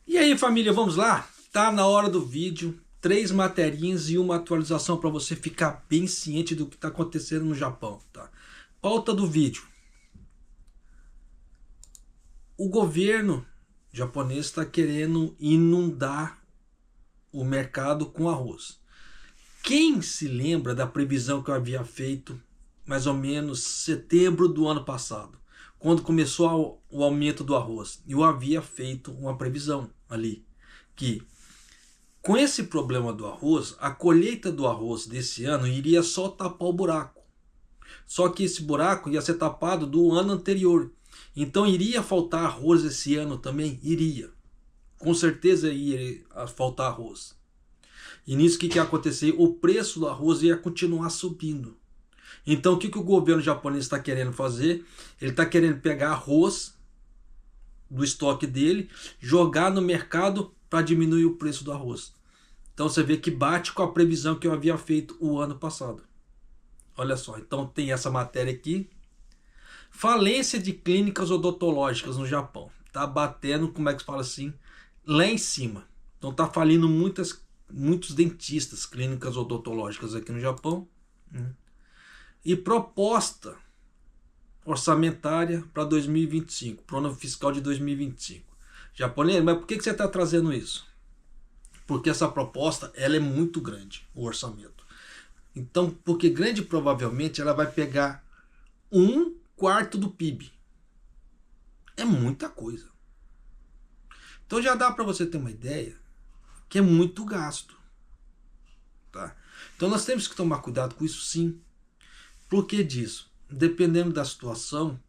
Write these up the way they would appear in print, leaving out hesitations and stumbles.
E aí, família, vamos lá? Tá na hora do vídeo, 3 materinhas e uma atualização para você ficar bem ciente do que está acontecendo no Japão, tá? Pauta do vídeo. O governo japonês está querendo inundar o mercado com arroz. Quem se lembra da previsão que eu havia feito mais ou menos setembro do ano passado, quando começou o aumento do arroz? Eu havia feito uma previsão ali, que com esse problema do arroz, a colheita do arroz desse ano iria só tapar o buraco. Só que esse buraco ia ser tapado do ano anterior. Então iria faltar arroz esse ano também? Iria. Com certeza ia faltar arroz. E nisso o que ia acontecer? O preço do arroz ia continuar subindo. Então o que o governo japonês está querendo fazer? Ele está querendo pegar arroz do estoque dele, jogar no mercado para diminuir o preço do arroz. Então você vê que bate com a previsão que eu havia feito o ano passado. Olha só, então tem essa matéria aqui. Falência de clínicas odontológicas no Japão. Tá batendo, como é que se fala assim, lá em cima. Então tá falindo muitos dentistas, clínicas odontológicas aqui no Japão. E proposta orçamentária para 2025, para o ano fiscal de 2025. Japonês, mas por que você está trazendo isso? Porque essa proposta ela é muito grande, o orçamento. Então, porque grande provavelmente ela vai pegar 1/4 do PIB. É muita coisa. Então já dá para você ter uma ideia que é muito gasto. Tá? Então nós temos que tomar cuidado com isso sim. Por que disso? Dependendo da situação,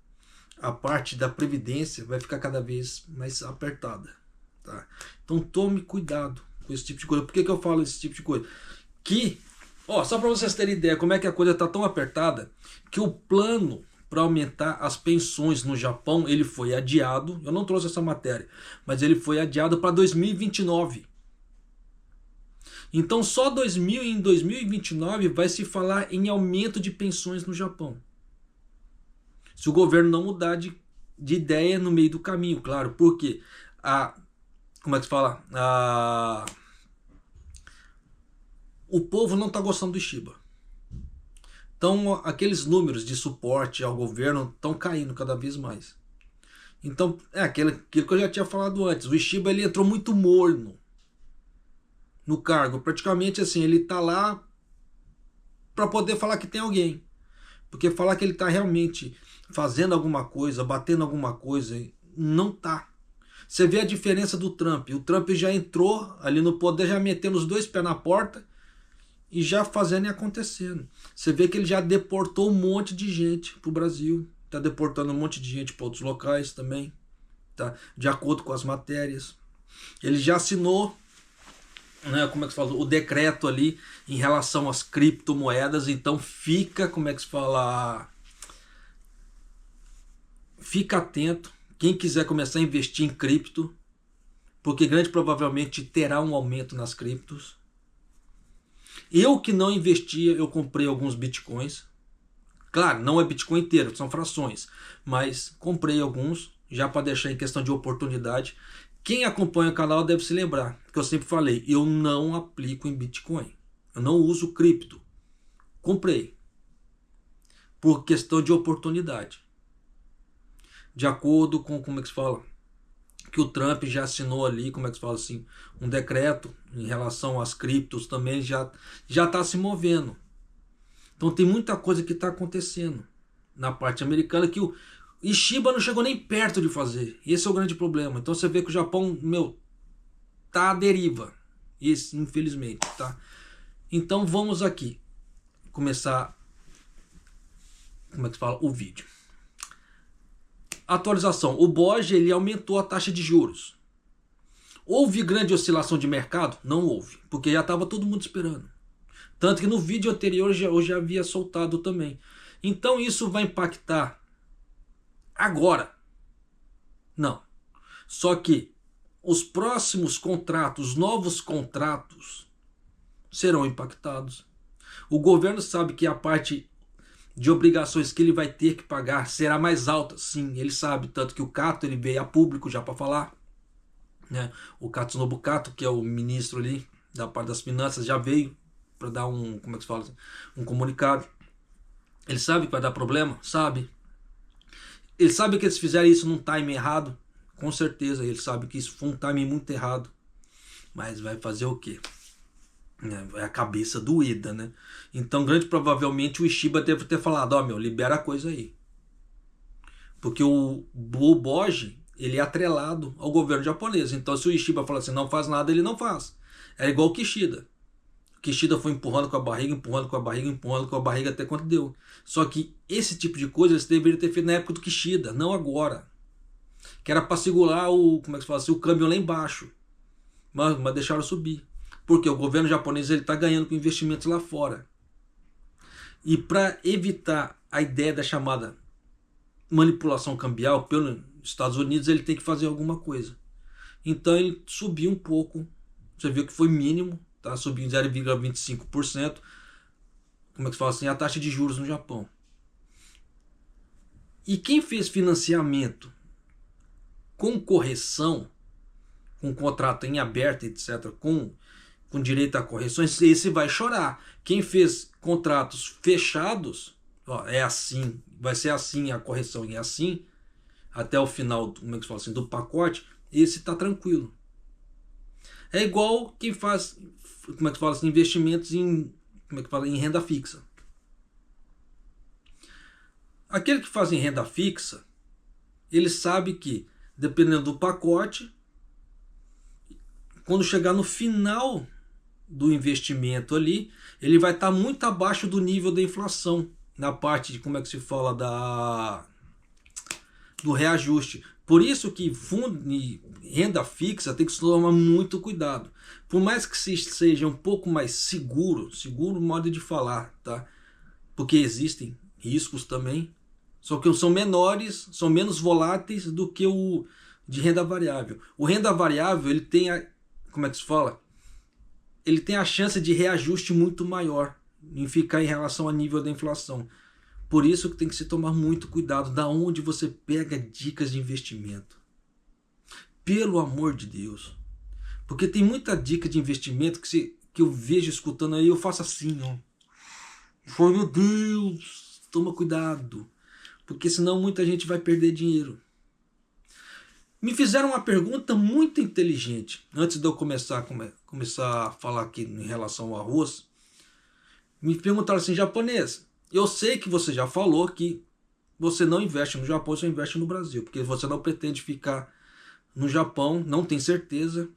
a parte da previdência vai ficar cada vez mais apertada. Tá? Então tome cuidado com esse tipo de coisa. Por que eu falo esse tipo de coisa? Só para vocês terem ideia como é que a coisa está tão apertada, que o plano para aumentar as pensões no Japão, ele foi adiado. Eu não trouxe essa matéria, mas ele foi adiado para 2029. Então só em 2029 vai se falar em aumento de pensões no Japão. Se o governo não mudar de ideia no meio do caminho, claro. Porque como é que se fala? O povo não está gostando do Shiba. Então aqueles números de suporte ao governo estão caindo cada vez mais. Então é aquilo que eu já tinha falado antes. O Shiba ele entrou muito morno no cargo. Praticamente assim, ele está lá para poder falar que tem alguém. Porque falar que ele está realmente fazendo alguma coisa, batendo alguma coisa, não tá. Você vê a diferença do Trump. O Trump já entrou ali no poder, já metendo os 2 pés na porta e já fazendo e acontecendo. Você vê que ele já deportou um monte de gente para o Brasil. Está deportando um monte de gente para outros locais também. Tá? De acordo com as matérias. Ele já assinou, né, como é que se fala, o decreto ali em relação às criptomoedas. Então fica, como é que se fala, fica atento quem quiser começar a investir em cripto, porque grande provavelmente terá um aumento nas criptos. Eu que não investia, eu comprei alguns bitcoins. Claro, não é bitcoin inteiro, são frações, mas comprei alguns já para deixar em questão de oportunidade. Quem acompanha o canal deve se lembrar que eu sempre falei, eu não aplico em Bitcoin. Eu não uso cripto. Comprei. Por questão de oportunidade. De acordo com, como é que se fala? Que o Trump já assinou ali, como é que se fala assim? Um decreto em relação às criptos também já está se movendo. Então tem muita coisa que está acontecendo na parte americana que o Shiba não chegou nem perto de fazer. Esse é o grande problema. Então você vê que o Japão, tá à deriva. Esse, infelizmente, tá? Então vamos aqui começar, como é que se fala, o vídeo. Atualização. O BOJ ele aumentou a taxa de juros. Houve grande oscilação de mercado? Não houve, porque já estava todo mundo esperando. Tanto que no vídeo anterior eu já havia soltado também. Então isso vai impactar agora? Não. Só que os próximos contratos, novos contratos, serão impactados. O governo sabe que a parte de obrigações que ele vai ter que pagar será mais alta. Sim, ele sabe. Tanto que o Cato ele veio a público já para falar. né? O Katsunobu Kato, que é o ministro ali da parte das finanças, já veio para dar um, como é que se fala, um comunicado. Ele sabe que vai dar problema? Sabe. Ele sabe que eles fizeram isso num time errado? Com certeza, ele sabe que isso foi um time muito errado. Mas vai fazer o quê? É a cabeça doída, né? Então, grande provavelmente o Ishiba deve ter falado, ó, meu, libera a coisa aí. Porque o Boji, ele é atrelado ao governo japonês. Então, se o Ishiba falar assim, não faz nada, ele não faz. É igual o Kishida. O Kishida foi empurrando com a barriga, empurrando com a barriga, empurrando com a barriga até quanto deu. Só que esse tipo de coisa eles deveriam ter feito na época do Kishida, não agora. Que era para segurar o, como é que se fala assim, o câmbio lá embaixo. Mas deixaram subir. Porque o governo japonês está ganhando com investimentos lá fora. E para evitar a ideia da chamada manipulação cambial pelos Estados Unidos, ele tem que fazer alguma coisa. Então ele subiu um pouco. Você viu que foi mínimo, tá? Subiu em 0,25%. Como é que se fala assim? A taxa de juros no Japão. E quem fez financiamento com correção, com contrato em aberto, etc., com direito a correções, esse vai chorar. Quem fez contratos fechados, ó, é assim, vai ser assim a correção e é assim, até o final, como é que se fala assim, do pacote, esse está tranquilo. É igual quem faz, como é que se fala assim, investimentos em, como é que fala, em renda fixa. Aquele que faz em renda fixa, ele sabe que, dependendo do pacote, quando chegar no final do investimento ali, ele vai estar muito abaixo do nível da inflação, na parte de, como é que se fala, do reajuste. Por isso que fundo e renda fixa tem que se tomar muito cuidado. Por mais que seja um pouco mais seguro modo de falar, tá? Porque existem riscos também, só que são menores, são menos voláteis do que o de renda variável. O renda variável, ele tem a, como é que se fala? Ele tem a chance de reajuste muito maior em ficar em relação ao nível da inflação. Por isso que tem que se tomar muito cuidado da onde você pega dicas de investimento. Pelo amor de Deus. Porque tem muita dica de investimento que eu vejo escutando aí, eu faço assim, ó. Oh, meu Deus, toma cuidado. Porque senão muita gente vai perder dinheiro. Me fizeram uma pergunta muito inteligente. Antes de eu começar a falar aqui em relação ao arroz. Me perguntaram assim, japonês, eu sei que você já falou que você não investe no Japão, você investe no Brasil. Porque você não pretende ficar no Japão, não tem certeza,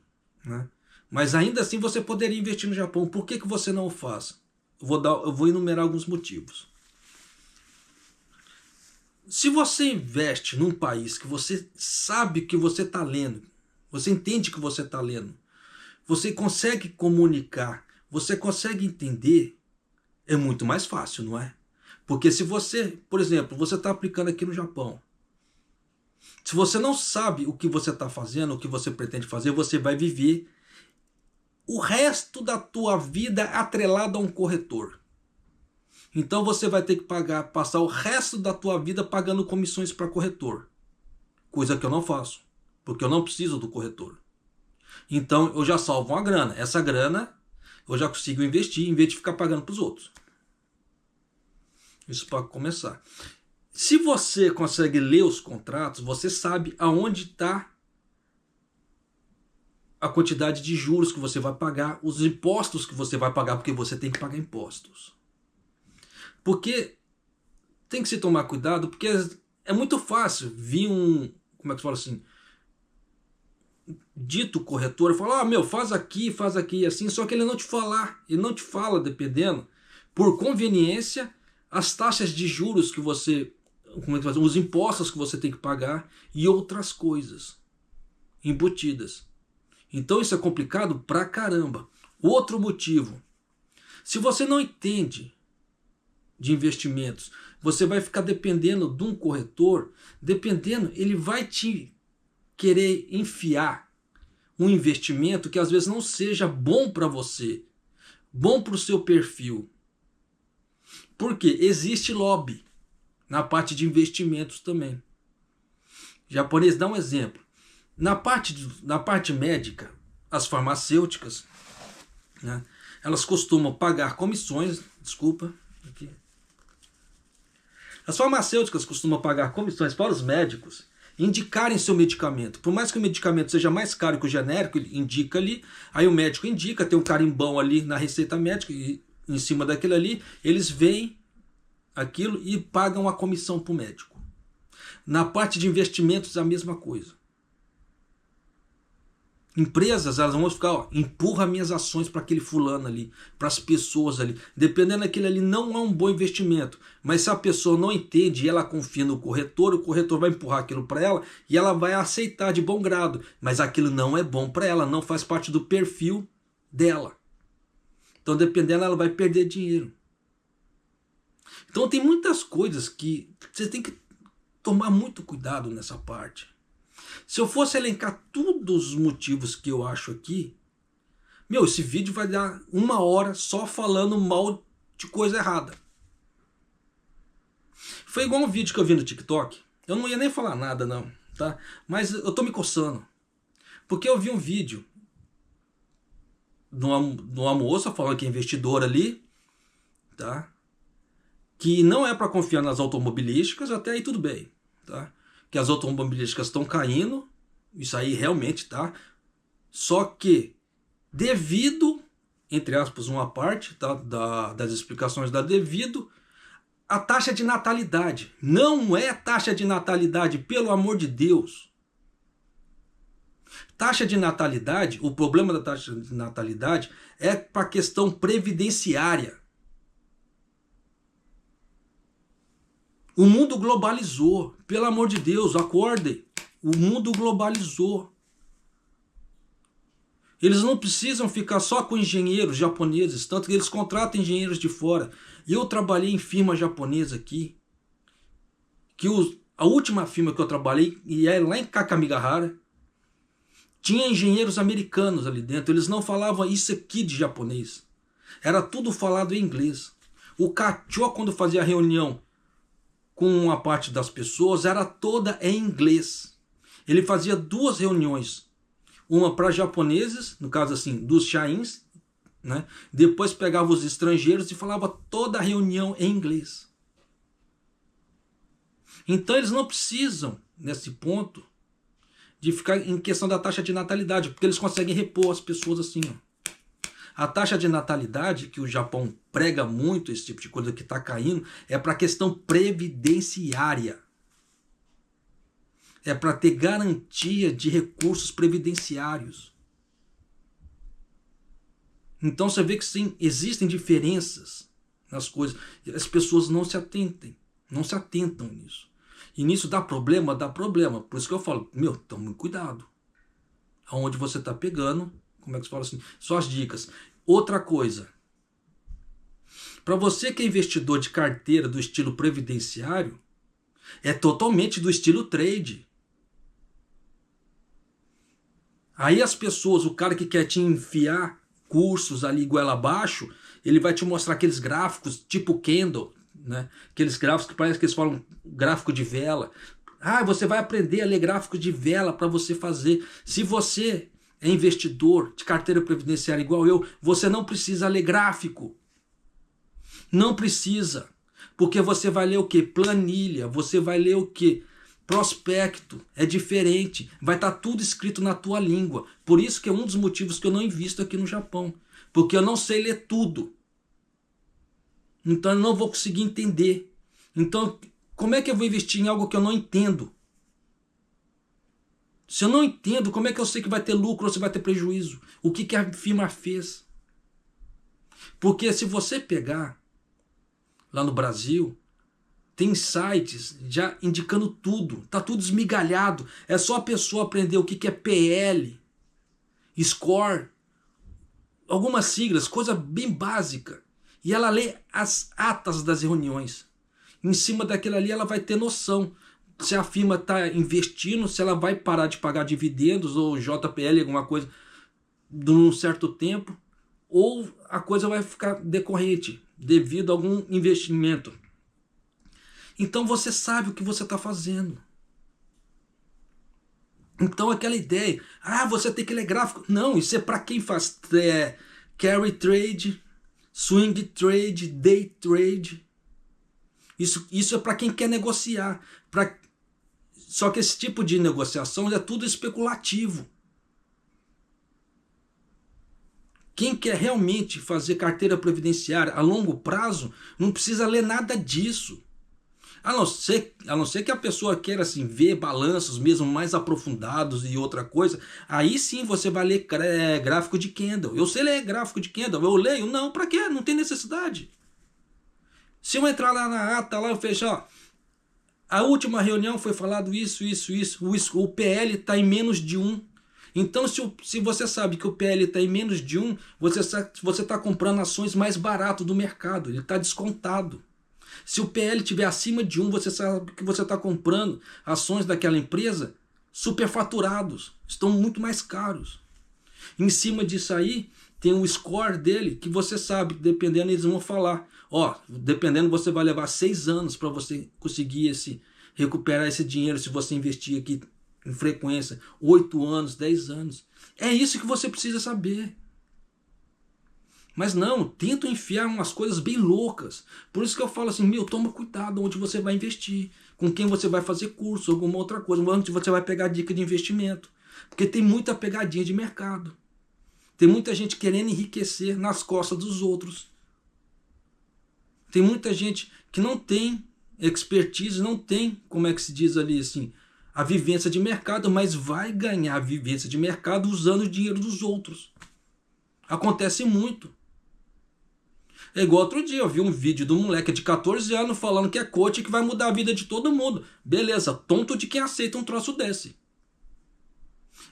né? Mas ainda assim você poderia investir no Japão. Por que você não o faz? Eu vou enumerar alguns motivos. Se você investe num país que você sabe que você está lendo, você entende que você está lendo, você consegue comunicar, você consegue entender, é muito mais fácil, não é? Porque se você, por exemplo, você está aplicando aqui no Japão, se você não sabe o que você está fazendo, o que você pretende fazer, você vai viver o resto da tua vida atrelado a um corretor. Então você vai ter que passar o resto da tua vida pagando comissões para corretor. Coisa que eu não faço, porque eu não preciso do corretor. Então eu já salvo uma grana. Essa grana eu já consigo investir em vez de ficar pagando para os outros. Isso para começar. Se você consegue ler os contratos, você sabe aonde está a quantidade de juros que você vai pagar, os impostos que você vai pagar, porque você tem que pagar impostos. Porque tem que se tomar cuidado, porque é muito fácil vir como é que se fala assim, dito corretor e falar, meu, faz aqui assim, só que ele não te fala, dependendo, por conveniência, as taxas de juros que você, como é que faz, os impostos que você tem que pagar e outras coisas embutidas. Então isso é complicado pra caramba. Outro motivo, se você não entende de investimentos, você vai ficar dependendo de um corretor, ele vai te querer enfiar um investimento que às vezes não seja bom para você, bom para o seu perfil. Porque existe lobby na parte de investimentos também. O japonês dá um exemplo. Na parte médica, as farmacêuticas, né, elas costumam pagar comissões, desculpa, aqui. As farmacêuticas costumam pagar comissões para os médicos indicarem seu medicamento. Por mais que o medicamento seja mais caro que o genérico, ele indica ali, aí o médico indica, tem um carimbão ali na receita médica, e em cima daquilo ali, eles veem aquilo e pagam a comissão para o médico. Na parte de investimentos, a mesma coisa. Empresas, elas vão ficar, ó, empurra minhas ações para aquele fulano ali, para as pessoas ali. Dependendo daquele ali, não é um bom investimento. Mas se a pessoa não entende e ela confia no corretor, o corretor vai empurrar aquilo para ela e ela vai aceitar de bom grado. Mas aquilo não é bom para ela, não faz parte do perfil dela. Então, dependendo, ela vai perder dinheiro. Então, tem muitas coisas que você tem que tomar muito cuidado nessa parte. Se eu fosse elencar todos os motivos que eu acho aqui, meu, esse vídeo vai dar 1 hora só falando mal de coisa errada. Foi igual um vídeo que eu vi no TikTok. Eu não ia nem falar nada não, tá? Mas eu tô me coçando. Porque eu vi um vídeo de uma moça falando que é investidora ali, tá? Que não é para confiar nas automobilísticas, até aí tudo bem, tá? Que as automobilísticas estão caindo, isso aí realmente tá. Só que, devido, entre aspas, uma parte, tá, das explicações da devido, a taxa de natalidade. Não é taxa de natalidade, pelo amor de Deus. Taxa de natalidade, o problema da taxa de natalidade é para a questão previdenciária. O mundo globalizou, pelo amor de Deus, acordem. O mundo globalizou. Eles não precisam ficar só com engenheiros japoneses, tanto que eles contratam engenheiros de fora. E eu trabalhei em firma japonesa aqui, que a última firma que eu trabalhei, e é lá em Kakamigahara, tinha engenheiros americanos ali dentro, eles não falavam isso aqui de japonês. Era tudo falado em inglês. O Kachô, quando fazia reunião com a parte das pessoas, era toda em inglês. Ele fazia 2 reuniões, uma para japoneses, no caso assim, dos Chains, né? Depois pegava os estrangeiros e falava toda a reunião em inglês. Então eles não precisam, nesse ponto, de ficar em questão da taxa de natalidade, porque eles conseguem repor as pessoas assim, ó. A taxa de natalidade, que o Japão prega muito, esse tipo de coisa que está caindo, é para a questão previdenciária. É para ter garantia de recursos previdenciários. Então você vê que sim, existem diferenças nas coisas. As pessoas não se atentam nisso. E nisso dá problema, dá problema. Por isso que eu falo, meu, tome cuidado. Aonde você está pegando, como é que se fala assim? Só as dicas. Outra coisa. Para você que é investidor de carteira do estilo previdenciário, é totalmente do estilo trade. Aí as pessoas, o cara que quer te enfiar cursos ali goela abaixo, ele vai te mostrar aqueles gráficos tipo candle, né? Aqueles gráficos que parece que eles falam gráfico de vela. Ah, você vai aprender a ler gráfico de vela para você fazer. Se você é investidor de carteira previdenciária igual eu, você não precisa ler gráfico. Não precisa. Porque você vai ler o quê? Planilha. Você vai ler o quê? Prospecto. É diferente. Vai estar tudo escrito na tua língua. Por isso que é um dos motivos que eu não invisto aqui no Japão. Porque eu não sei ler tudo. Então eu não vou conseguir entender. Então, como é que eu vou investir em algo que eu não entendo? Se eu não entendo, como é que eu sei que vai ter lucro ou se vai ter prejuízo? O que a firma fez? Porque se você pegar lá no Brasil, tem sites já indicando tudo. Tá tudo esmigalhado. É só a pessoa aprender o que é PL, Score, algumas siglas, coisa bem básica. E ela lê as atas das reuniões. Em cima daquilo ali ela vai ter noção se a firma está investindo, se ela vai parar de pagar dividendos ou JPL, alguma coisa, de um certo tempo, ou a coisa vai ficar decorrente devido a algum investimento. Então você sabe o que você está fazendo. Então aquela ideia, você tem que ler gráfico. Não, isso é para quem faz carry trade, swing trade, day trade. Isso é para quem quer negociar. Só que esse tipo de negociação é tudo especulativo. Quem quer realmente fazer carteira previdenciária a longo prazo não precisa ler nada disso. A não ser que a pessoa queira assim, ver balanços mesmo mais aprofundados e outra coisa, aí sim você vai ler gráfico de candle. Eu sei ler gráfico de candle, eu leio? Não, para quê? Não tem necessidade. Se eu entrar lá na ata, lá eu fecho, a última reunião foi falado isso. O PL está em menos de 1. Então, se você sabe que o PL está em menos de 1, você está comprando ações mais barato do mercado. Ele está descontado. Se o PL estiver acima de 1, você sabe que você está comprando ações daquela empresa superfaturados. Estão muito mais caros. Em cima disso aí, tem um score dele que você sabe, dependendo, eles vão falar. Dependendo, você vai levar 6 anos para você conseguir recuperar esse dinheiro se você investir aqui em frequência. 8 anos, 10 anos. É isso que você precisa saber. Mas não, tentam enfiar umas coisas bem loucas. Por isso que eu falo assim, toma cuidado onde você vai investir, com quem você vai fazer curso, alguma outra coisa, onde você vai pegar dica de investimento. Porque tem muita pegadinha de mercado. Tem muita gente querendo enriquecer nas costas dos outros. Tem muita gente que não tem expertise, não tem, como é que se diz ali assim, a vivência de mercado, mas vai ganhar a vivência de mercado usando o dinheiro dos outros. Acontece muito. É igual outro dia, eu vi um vídeo de um moleque de 14 anos falando que é coach e que vai mudar a vida de todo mundo. Beleza, tonto de quem aceita um troço desse.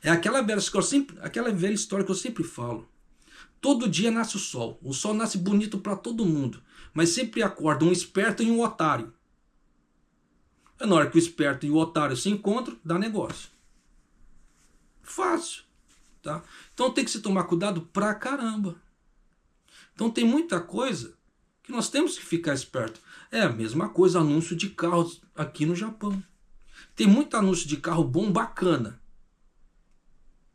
É aquela velha história que eu sempre falo. Todo dia nasce o sol nasce bonito para todo mundo, mas sempre acorda um esperto e um otário. É na hora que o esperto e o otário se encontram, dá negócio. Fácil, tá? Então tem que se tomar cuidado pra caramba. Então tem muita coisa que nós temos que ficar esperto. É a mesma coisa anúncio de carros aqui no Japão. Tem muito anúncio de carro bom, bacana.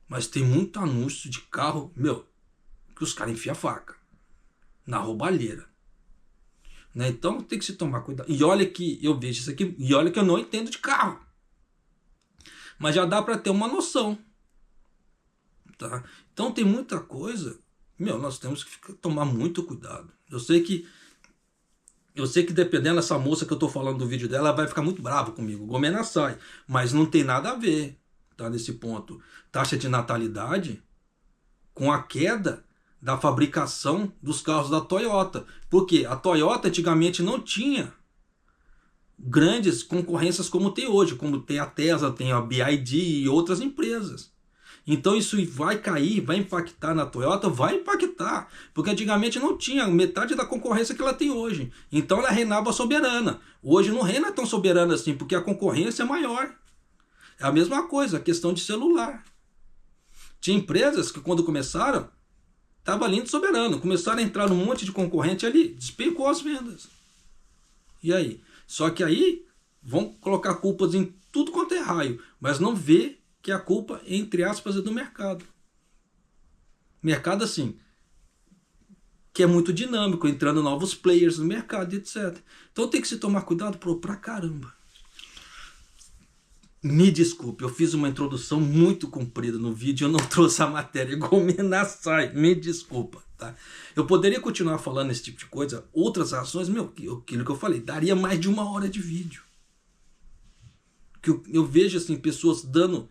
Mas tem muito anúncio de carro, que os caras enfiam a faca na roubalheira. Né? Então tem que se tomar cuidado. E olha que eu vejo isso aqui, e olha que eu não entendo de carro. Mas já dá para ter uma noção. Tá? Então tem muita coisa, nós temos que tomar muito cuidado. Eu sei que dependendo dessa moça que eu tô falando do vídeo dela, ela vai ficar muito brava comigo, Gomena sai, mas não tem nada a ver, tá, nesse ponto. Taxa de natalidade com a queda da fabricação dos carros da Toyota. Porque a Toyota antigamente não tinha grandes concorrências como tem hoje, como tem a Tesla, tem a BYD e outras empresas. Então isso vai cair, vai impactar na Toyota? Vai impactar, porque antigamente não tinha metade da concorrência que ela tem hoje. Então ela reinava soberana. Hoje não reina tão soberana assim, porque a concorrência é maior. É a mesma coisa, a questão de celular. Tinha empresas que quando começaram, estava lindo soberano. Começaram a entrar num monte de concorrente ali, despencou as vendas. E aí? Só que aí vão colocar culpas em tudo quanto é raio, mas não vê que a culpa, entre aspas, é do mercado. Mercado assim, que é muito dinâmico, entrando novos players no mercado, etc. Então tem que se tomar cuidado pra caramba. Me desculpe, eu fiz uma introdução muito comprida no vídeo, eu não trouxe a matéria Gomena sai, me desculpa, tá? Eu poderia continuar falando esse tipo de coisa, outras ações, aquilo que eu falei, daria mais de 1 hora de vídeo. Que eu vejo assim, pessoas dando,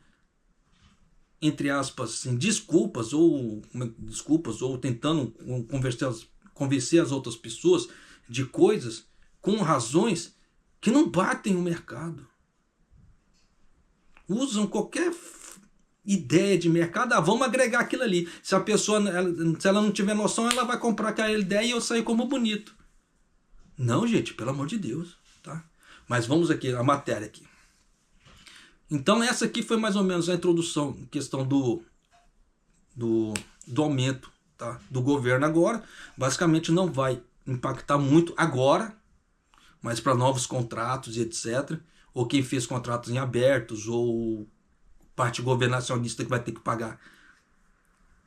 entre aspas, assim, desculpas ou tentando convencer as outras pessoas de coisas com razões que não batem no mercado. Usam qualquer ideia de mercado, vamos agregar aquilo ali. Se a pessoa, se ela não tiver noção, ela vai comprar aquela ideia e eu sair como bonito. Não, gente, pelo amor de Deus, tá? Mas vamos aqui, a matéria aqui. Então essa aqui foi mais ou menos a introdução em questão do aumento, tá, do governo agora. Basicamente não vai impactar muito agora, mas para novos contratos e etc. Ou quem fez contratos em abertos ou parte governacionista que vai ter que pagar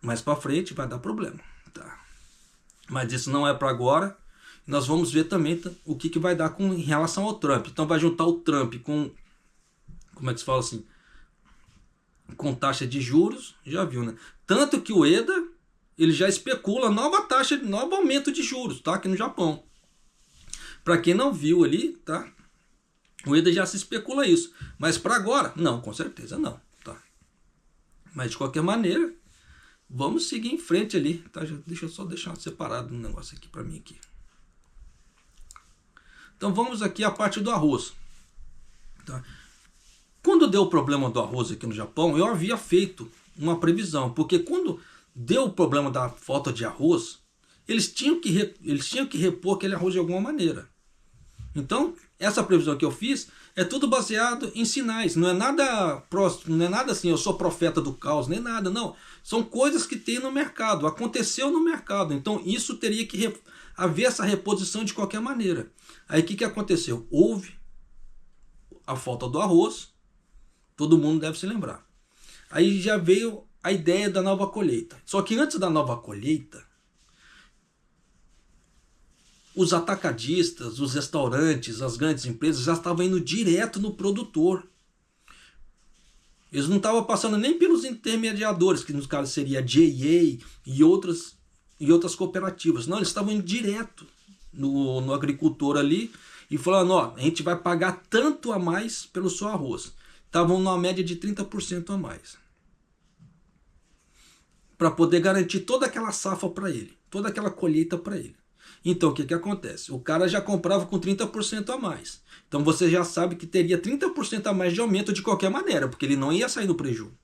mais para frente, vai dar problema. Tá? Mas isso não é para agora. Nós vamos ver também o que vai dar em relação ao Trump. Então vai juntar o Trump com, como é que se fala assim, com taxa de juros, já viu, né? Tanto que o Ueda, ele já especula nova taxa, novo aumento de juros, tá? Aqui no Japão. Para quem não viu ali, tá? O Ueda já se especula isso. Mas para agora, não, com certeza não, tá? Mas de qualquer maneira, vamos seguir em frente ali, tá? Deixa eu só deixar separado um negócio aqui para mim aqui. Então vamos aqui à parte do arroz, tá? Quando deu o problema do arroz aqui no Japão, eu havia feito uma previsão, porque quando deu o problema da falta de arroz, eles tinham que repor aquele arroz de alguma maneira. Então, essa previsão que eu fiz é tudo baseado em sinais, não é nada próximo, não é nada assim, eu sou profeta do caos, nem nada, não. São coisas que tem no mercado, aconteceu no mercado, então isso teria que haver essa reposição de qualquer maneira. Aí o que aconteceu? Houve a falta do arroz, todo mundo deve se lembrar. Aí já veio a ideia da nova colheita. Só que antes da nova colheita, os atacadistas, os restaurantes, as grandes empresas já estavam indo direto no produtor. Eles não estavam passando nem pelos intermediadores, que nos casos seria a JA e outras cooperativas. Não, eles estavam indo direto no agricultor ali e falando, ó, a gente vai pagar tanto a mais pelo seu arroz. Estavam numa média de 30% a mais. Para poder garantir toda aquela safra para ele, toda aquela colheita para ele. Então o que acontece? O cara já comprava com 30% a mais. Então você já sabe que teria 30% a mais de aumento de qualquer maneira, porque ele não ia sair no prejuízo.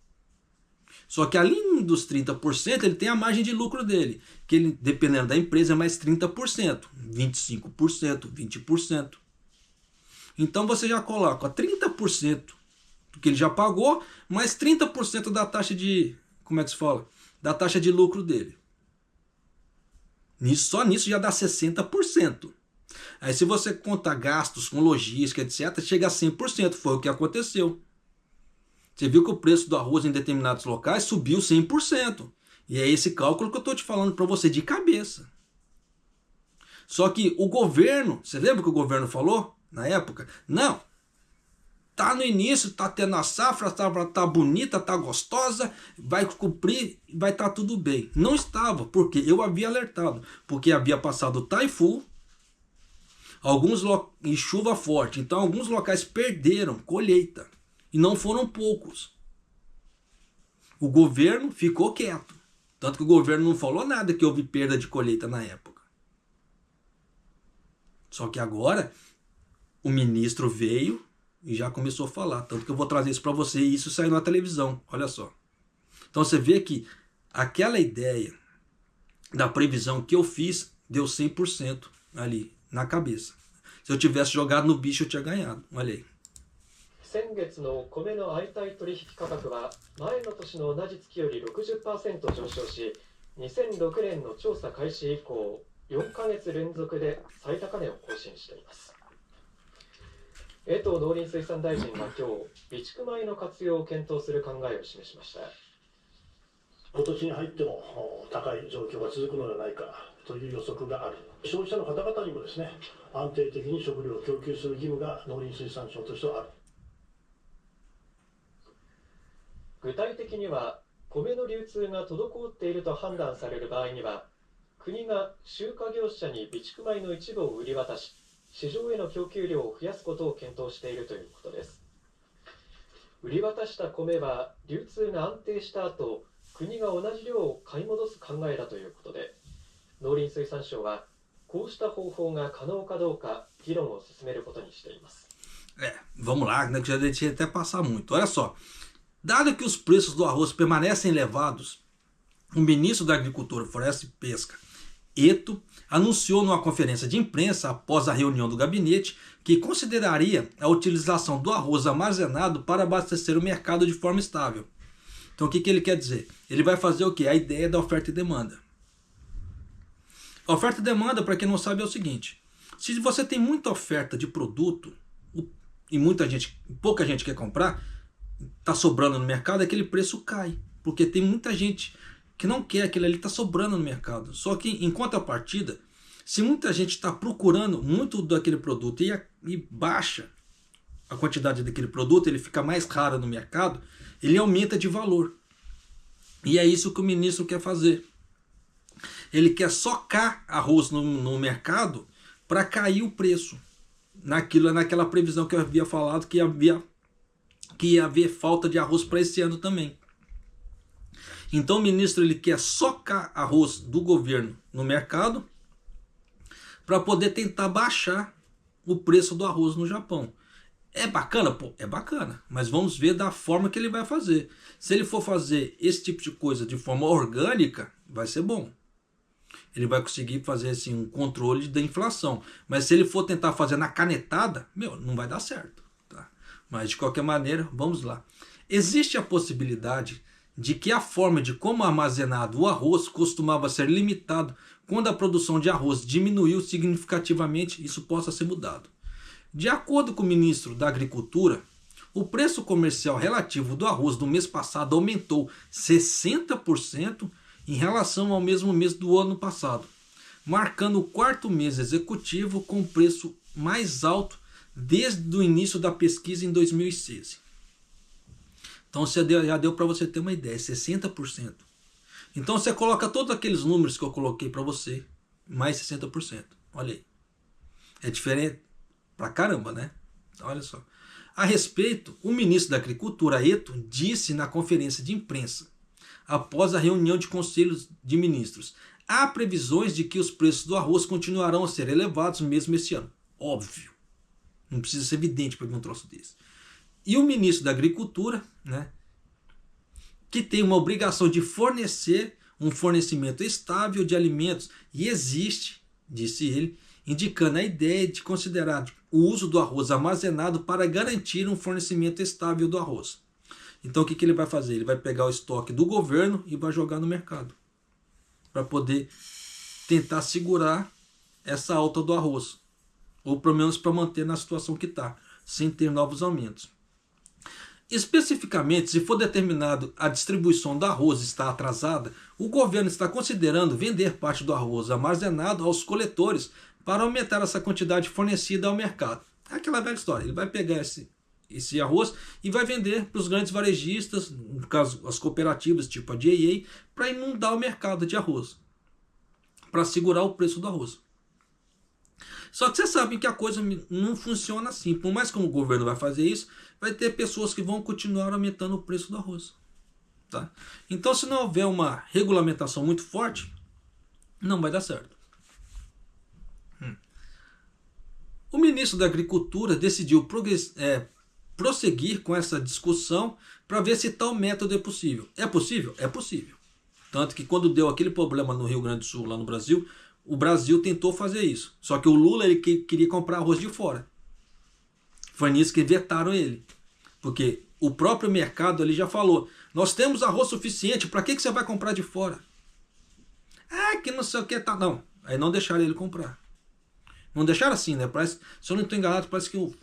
Só que além dos 30%, ele tem a margem de lucro dele, que ele, dependendo da empresa, é mais 30%, 25%, 20%. Então você já coloca 30% do que ele já pagou, mais 30% da taxa de, como é que se fala? Da taxa de lucro dele. Só nisso já dá 60%. Aí se você contar gastos com logística, etc., chega a 100%. Foi o que aconteceu. Você viu que o preço do arroz em determinados locais subiu 100%. E é esse cálculo que eu estou te falando para você de cabeça. Só que o governo, você lembra que o governo falou na época? Não. Tá no início, tá tendo a safra tá bonita, tá gostosa, vai cumprir, vai estar tudo bem. Não estava, porque eu havia alertado, porque havia passado o Taifu, e chuva forte, então alguns locais perderam colheita, e não foram poucos. O governo ficou quieto, tanto que o governo não falou nada que houve perda de colheita na época. Só que agora, o ministro veio e já começou a falar, tanto que eu vou trazer isso para você e isso saiu na televisão, olha só. Então você vê que aquela ideia da previsão que eu fiz deu 100% ali na cabeça. Se eu tivesse jogado no bicho eu tinha ganhado, olha aí. 先月の米の相対取引価格は前の年の同じ月より 60% 上昇し、2006年の調査開始以降4ヶ月連続で最高値を更新しています。江藤農林水産大臣は今日、備蓄米の活用を検討する考えを示しました。今年に入っても高い状況が続くのではないかという予測がある。消費者の方々にもですね、安定的に食料を供給する義務が農林水産省としてはある。具体的には、米の流通が滞っていると判断される場合には、国が集荷業者に備蓄米の一部を売り渡し、市場への供給量を増やすことを検討しているということです。売り渡した米は流通が安定した後、国が同じ量を買い戻す考えだということで、農林水産省はこうした方法が可能かどうか議論を進めることにしています。Vamos lá, né, que já deixei até passar muito. Olha só, dado que os preços do arroz permanecem elevados, o ministro da Agricultura, Floresta e Pesca, Eto, anunciou numa conferência de imprensa após a reunião do gabinete que consideraria a utilização do arroz armazenado para abastecer o mercado de forma estável. Então o que ele quer dizer? Ele vai fazer o quê? A ideia da oferta e demanda. A oferta e demanda, para quem não sabe, é o seguinte: se você tem muita oferta de produto e pouca gente quer comprar, está sobrando no mercado, aquele preço cai. Porque tem muita gente que não quer aquilo ali, está sobrando no mercado. Só que em contrapartida, se muita gente está procurando muito daquele produto e baixa a quantidade daquele produto, ele fica mais raro no mercado, ele aumenta de valor. E é isso que o ministro quer fazer. Ele quer socar arroz no mercado para cair o preço. Naquela previsão que eu havia falado que ia haver falta de arroz para esse ano também. Então o ministro ele quer socar arroz do governo no mercado para poder tentar baixar o preço do arroz no Japão. É bacana? Pô, é bacana, mas vamos ver da forma que ele vai fazer. Se ele for fazer esse tipo de coisa de forma orgânica, vai ser bom. Ele vai conseguir fazer assim, um controle da inflação. Mas se ele for tentar fazer na canetada, não vai dar certo. Tá? Mas de qualquer maneira, vamos lá. Existe a possibilidade de que a forma de como armazenado o arroz costumava ser limitado quando a produção de arroz diminuiu significativamente, isso possa ser mudado. De acordo com o ministro da Agricultura, o preço comercial relativo do arroz do mês passado aumentou 60% em relação ao mesmo mês do ano passado, marcando o quarto mês executivo com o preço mais alto desde o início da pesquisa em 2016. Então já deu para você ter uma ideia, 60%. Então você coloca todos aqueles números que eu coloquei para você, mais 60%. Olha aí. É diferente pra caramba, né? Olha só. A respeito, o ministro da Agricultura, Eto, disse na conferência de imprensa, após a reunião de conselhos de ministros, há previsões de que os preços do arroz continuarão a ser elevados mesmo este ano. Óbvio. Não precisa ser evidente para ver um troço desse. E o ministro da Agricultura, né, que tem uma obrigação de fornecer um fornecimento estável de alimentos, e existe, disse ele, indicando a ideia de considerar o uso do arroz armazenado para garantir um fornecimento estável do arroz. Então o que ele vai fazer? Ele vai pegar o estoque do governo e vai jogar no mercado, para poder tentar segurar essa alta do arroz, ou pelo menos para manter na situação que está, sem ter novos aumentos. Especificamente, se for determinado a distribuição do arroz está atrasada, o governo está considerando vender parte do arroz armazenado aos coletores para aumentar essa quantidade fornecida ao mercado. É aquela velha história, ele vai pegar esse arroz e vai vender para os grandes varejistas, no caso as cooperativas tipo a JA, para inundar o mercado de arroz, para segurar o preço do arroz. Só que vocês sabem que a coisa não funciona assim. Por mais que o governo vai fazer isso, vai ter pessoas que vão continuar aumentando o preço do arroz. Tá? Então, se não houver uma regulamentação muito forte, não vai dar certo. O ministro da Agricultura decidiu prosseguir com essa discussão para ver se tal método é possível. É possível? É possível. Tanto que quando deu aquele problema no Rio Grande do Sul, lá no Brasil, o Brasil tentou fazer isso. Só que o Lula ele queria comprar arroz de fora. Foi nisso que vetaram ele. Porque o próprio mercado ali já falou, nós temos arroz suficiente, para que você vai comprar de fora? Ah, que não sei o que tá. Não, aí não deixaram ele comprar. Não deixaram assim, né? Parece, se eu não estou enganado, parece que um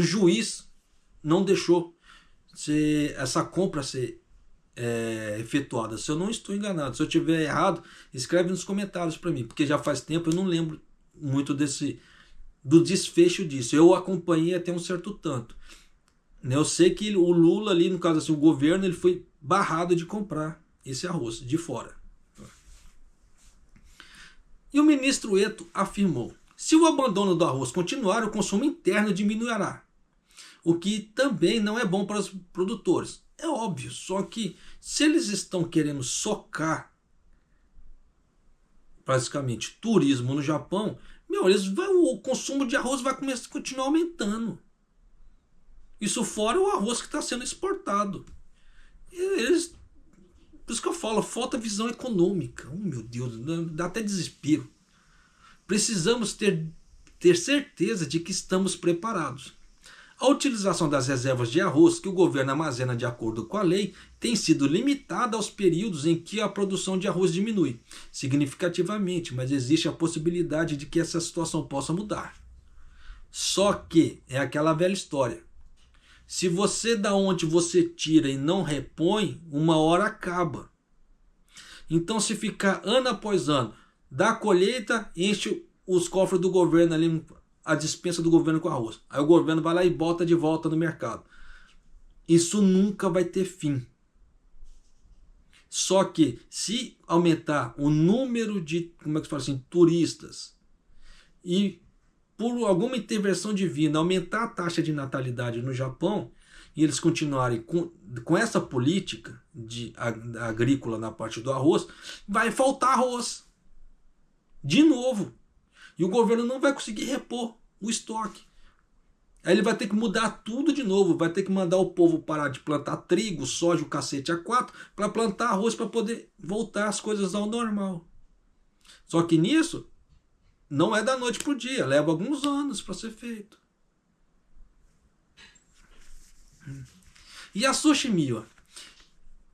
juiz não deixou essa compra ser efetuada. Se eu não estou enganado, se eu estiver errado, escreve nos comentários para mim, porque já faz tempo eu não lembro muito do desfecho disso. Eu acompanhei até um certo tanto. Eu sei que o Lula ali, no caso assim, o governo, ele foi barrado de comprar esse arroz de fora. E o ministro Eto afirmou, se o abandono do arroz continuar, o consumo interno diminuirá, o que também não é bom para os produtores. É óbvio, só que se eles estão querendo socar basicamente turismo no Japão, o consumo de arroz vai continuar aumentando. Isso fora o arroz que está sendo exportado. Por isso que eu falo, falta visão econômica. Oh, meu Deus, dá até desespero. Precisamos ter certeza de que estamos preparados. A utilização das reservas de arroz que o governo armazena de acordo com a lei tem sido limitada aos períodos em que a produção de arroz diminui significativamente, mas existe a possibilidade de que essa situação possa mudar. Só que é aquela velha história. Se você da onde você tira e não repõe, uma hora acaba. Então se ficar ano após ano, dá a colheita, enche os cofres do governo ali, a dispensa do governo com arroz. Aí o governo vai lá e bota de volta no mercado. Isso nunca vai ter fim. Só que se aumentar o número de, como é que se fala assim, turistas e por alguma intervenção divina aumentar a taxa de natalidade no Japão e eles continuarem com essa política agrícola na parte do arroz, vai faltar arroz. De novo. E o governo não vai conseguir repor o estoque. Aí ele vai ter que mudar tudo de novo. Vai ter que mandar o povo parar de plantar trigo, soja, o cacete A4, para plantar arroz para poder voltar as coisas ao normal. Só que nisso, não é da noite para o dia. Leva alguns anos para ser feito. E a Sushi Miwa,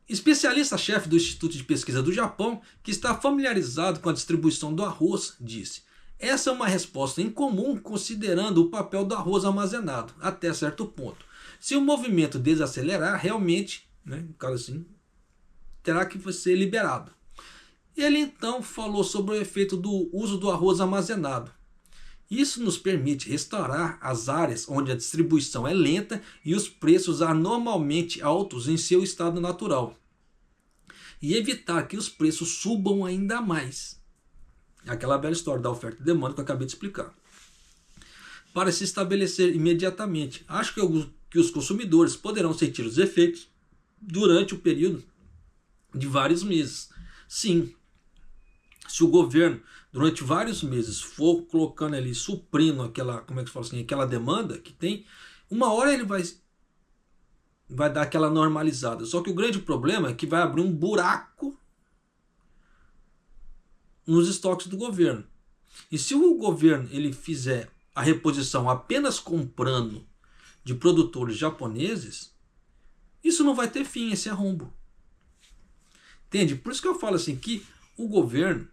especialista-chefe do Instituto de Pesquisa do Japão, que está familiarizado com a distribuição do arroz, disse: essa é uma resposta incomum considerando o papel do arroz armazenado, até certo ponto. Se o movimento desacelerar, realmente, no caso assim, terá que ser liberado. Ele então falou sobre o efeito do uso do arroz armazenado. Isso nos permite restaurar as áreas onde a distribuição é lenta e os preços anormalmente altos em seu estado natural, e evitar que os preços subam ainda mais. Aquela velha história da oferta e demanda que eu acabei de explicar. Para se estabelecer imediatamente, acho que os consumidores poderão sentir os efeitos durante o período de vários meses. Sim, se o governo durante vários meses for colocando ali, suprindo aquela, como é que se fala assim, aquela demanda que tem, uma hora ele vai dar aquela normalizada. Só que o grande problema é que vai abrir um buraco nos estoques do governo. E se o governo ele fizer a reposição apenas comprando de produtores japoneses, isso não vai ter fim, esse arrombo. Entende? Por isso que eu falo assim que o governo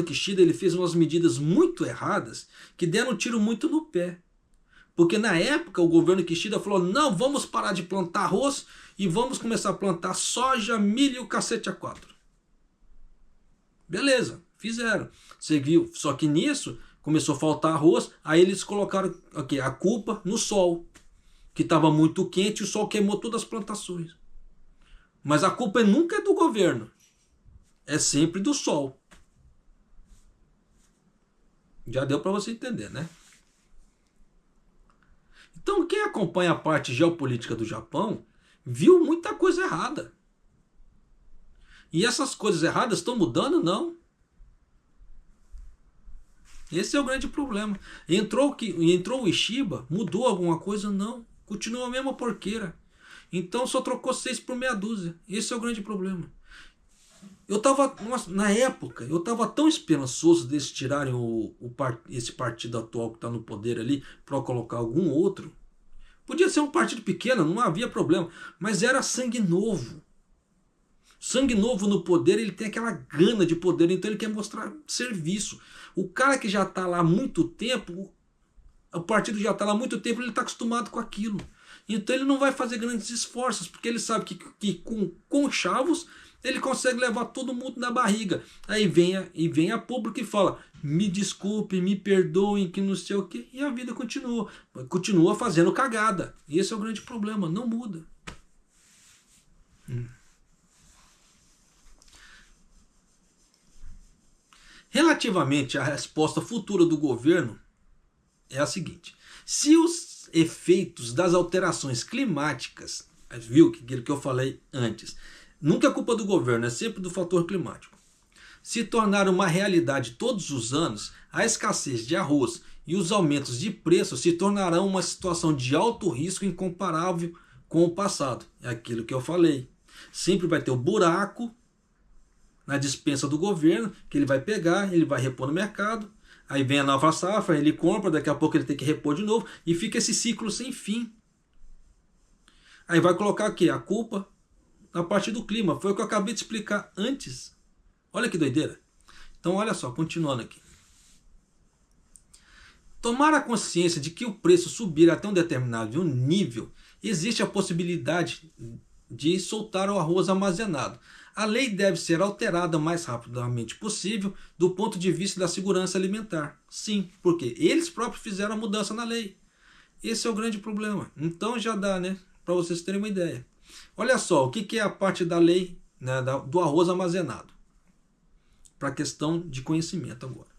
Kishida ele fez umas medidas muito erradas que deram um tiro muito no pé. Porque na época o governo Kishida falou: não, vamos parar de plantar arroz e vamos começar a plantar soja, milho e o cacete A4. Beleza, fizeram. Seguiu. Só que nisso começou a faltar arroz, aí eles colocaram a culpa no sol, que estava muito quente e o sol queimou todas as plantações. Mas a culpa nunca é do governo. É sempre do sol. Já deu para você entender, né? Então quem acompanha a parte geopolítica do Japão viu muita coisa errada. E essas coisas erradas estão mudando? Não. Esse é o grande problema. Entrou o Ishiba, mudou alguma coisa? Não. Continua a mesma porqueira. Então só trocou 6 por meia dúzia. Esse é o grande problema. Na época, eu estava tão esperançoso deles tirarem esse partido atual que está no poder ali para colocar algum outro. Podia ser um partido pequeno, não havia problema. Mas era sangue novo. Sangue novo no poder, ele tem aquela gana de poder, então ele quer mostrar serviço. O cara que já está lá há muito tempo, o partido já está lá há muito tempo, ele está acostumado com aquilo. Então ele não vai fazer grandes esforços, porque ele sabe que com chavos ele consegue levar todo mundo na barriga. Aí vem a público e fala: me desculpe, me perdoem, que não sei o quê. E a vida continua. Continua fazendo cagada. E esse é o grande problema, não muda. Relativamente à resposta futura do governo, é a seguinte: se os efeitos das alterações climáticas, viu aquilo que eu falei antes, nunca é culpa do governo, é sempre do fator climático, se tornar uma realidade todos os anos, a escassez de arroz e os aumentos de preço se tornarão uma situação de alto risco incomparável com o passado. É aquilo que eu falei. Sempre vai ter o buraco na dispensa do governo, que ele vai pegar, ele vai repor no mercado, aí vem a nova safra, ele compra, daqui a pouco ele tem que repor de novo, e fica esse ciclo sem fim. Aí vai colocar aqui a culpa na parte do clima, foi o que eu acabei de explicar antes. Olha que doideira. Então olha só, continuando aqui. Tomar a consciência de que o preço subir até um determinado nível, existe a possibilidade de soltar o arroz armazenado. A lei deve ser alterada o mais rapidamente possível do ponto de vista da segurança alimentar. Sim, porque eles próprios fizeram a mudança na lei. Esse é o grande problema. Então já dá, né, para vocês terem uma ideia. Olha só, o que é a parte da lei, né, do arroz armazenado? Para a questão de conhecimento agora.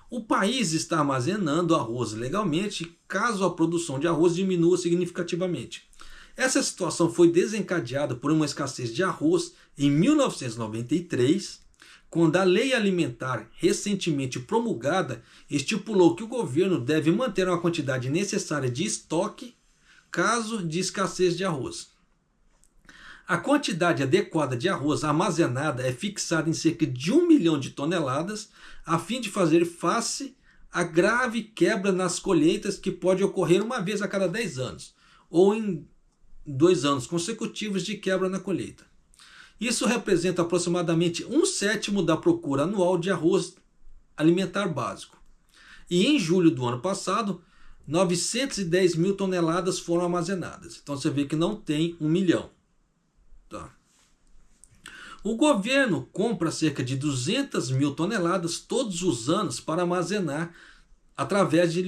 O país está armazenando arroz legalmente caso a produção de arroz diminua significativamente. Essa situação foi desencadeada por uma escassez de arroz em 1993, quando a Lei Alimentar, recentemente promulgada, estipulou que o governo deve manter uma quantidade necessária de estoque caso de escassez de arroz. A quantidade adequada de arroz armazenada é fixada em cerca de 1 milhão de toneladas, a fim de fazer face à grave quebra nas colheitas que pode ocorrer uma vez a cada 10 anos, ou em 2 anos consecutivos de quebra na colheita. Isso representa aproximadamente 1/7 da procura anual de arroz alimentar básico. E em julho do ano passado, 910 mil toneladas foram armazenadas. Então você vê que não tem 1 milhão. Tá. O governo compra cerca de 200 mil toneladas todos os anos para armazenar através de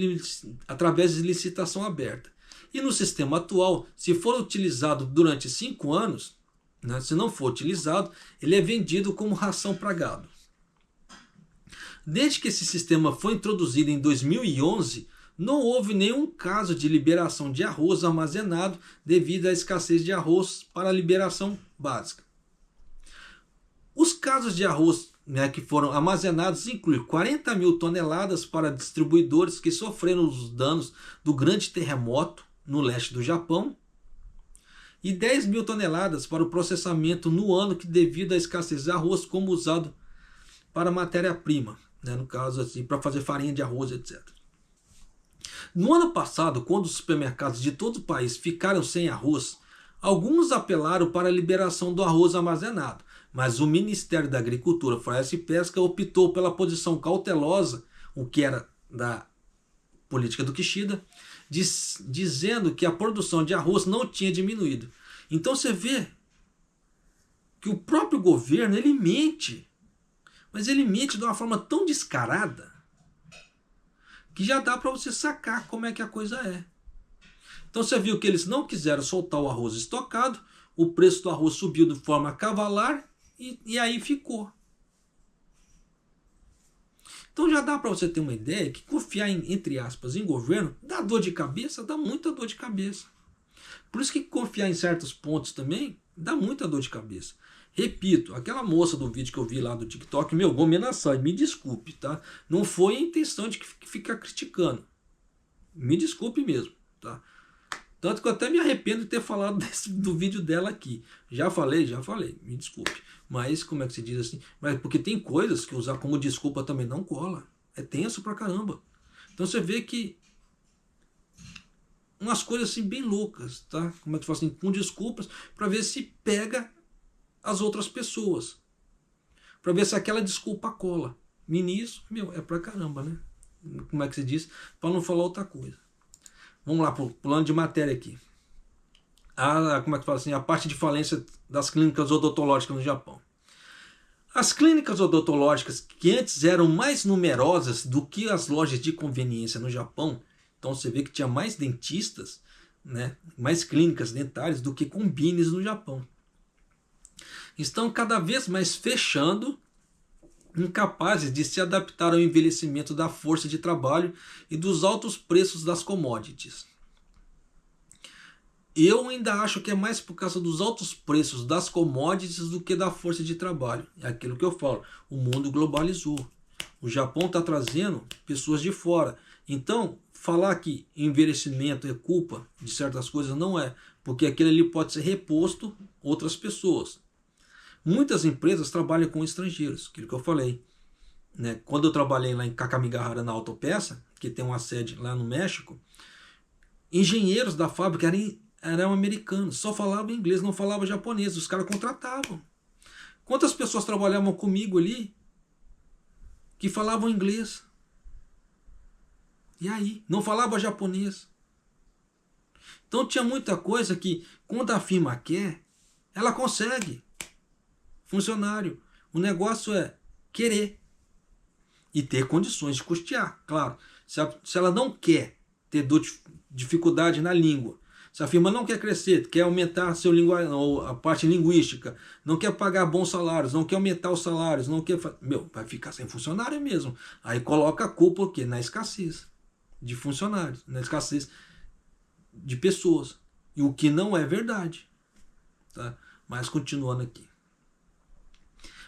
licitação aberta. E no sistema atual, se for utilizado durante 5 anos, né, se não for utilizado, ele é vendido como ração para gado. Desde que esse sistema foi introduzido em 2011, não houve nenhum caso de liberação de arroz armazenado devido à escassez de arroz para a liberação básica. Os casos de arroz, né, que foram armazenados incluem 40 mil toneladas para distribuidores que sofreram os danos do grande terremoto no leste do Japão e 10 mil toneladas para o processamento no ano que devido à escassez de arroz como usado para matéria-prima, né, no caso assim, para fazer farinha de arroz, etc. No ano passado, quando os supermercados de todo o país ficaram sem arroz, alguns apelaram para a liberação do arroz armazenado, mas o Ministério da Agricultura, Floresta e Pesca optou pela posição cautelosa, o que era da política do Kishida, dizendo que a produção de arroz não tinha diminuído. Então você vê que o próprio governo ele mente, mas ele mente de uma forma tão descarada que já dá para você sacar como é que a coisa é. Então você viu que eles não quiseram soltar o arroz estocado, o preço do arroz subiu de forma cavalar e aí ficou. Então já dá para você ter uma ideia que confiar entre aspas, em governo dá dor de cabeça, dá muita dor de cabeça. Por isso que confiar em certos pontos também dá muita dor de cabeça. Repito, aquela moça do vídeo que eu vi lá do TikTok, vou me lançar, me desculpe, tá? Não foi a intenção de ficar criticando. Me desculpe mesmo, tá? Tanto que eu até me arrependo de ter falado do vídeo dela aqui. Já falei, me desculpe. Mas, como é que se diz assim? Mas porque tem coisas que usar como desculpa também não cola. É tenso pra caramba. Então você vê que umas coisas assim bem loucas, tá? Como é que fala assim? Com desculpas, para ver se pega as outras pessoas. Para ver se aquela desculpa cola. Ministro, é pra caramba, né? Como é que se diz? Para não falar outra coisa. Vamos lá, pulando de matéria aqui. Como é que fala assim? A parte de falência das clínicas odontológicas no Japão. As clínicas odontológicas, que antes eram mais numerosas do que as lojas de conveniência no Japão, então você vê que tinha mais dentistas, né, mais clínicas dentárias do que combines no Japão, estão cada vez mais fechando, incapazes de se adaptar ao envelhecimento da força de trabalho e dos altos preços das commodities. Eu ainda acho que é mais por causa dos altos preços das commodities do que da força de trabalho. É aquilo que eu falo, o mundo globalizou. O Japão está trazendo pessoas de fora. Então, falar que envelhecimento é culpa de certas coisas não é, porque aquilo ali pode ser reposto outras pessoas. Muitas empresas trabalham com estrangeiros, aquilo que eu falei. Né? Quando eu trabalhei lá em Kakamigahara, na Autopeça, que tem uma sede lá no México, engenheiros da fábrica eram americanos, só falavam inglês, não falavam japonês, os caras contratavam. Quantas pessoas trabalhavam comigo ali que falavam inglês? E aí? Não falava japonês. Então tinha muita coisa que, quando a firma quer, ela consegue. Funcionário. O negócio é querer. E ter condições de custear. Claro, se ela não quer ter dificuldade na língua, se a firma não quer crescer, quer aumentar a parte linguística, não quer pagar bons salários, não quer aumentar os salários, não quer... vai ficar sem funcionário mesmo. Aí coloca a culpa o quê? Na escassez de funcionários, na escassez de pessoas. E o que não é verdade. Tá? Mas continuando aqui.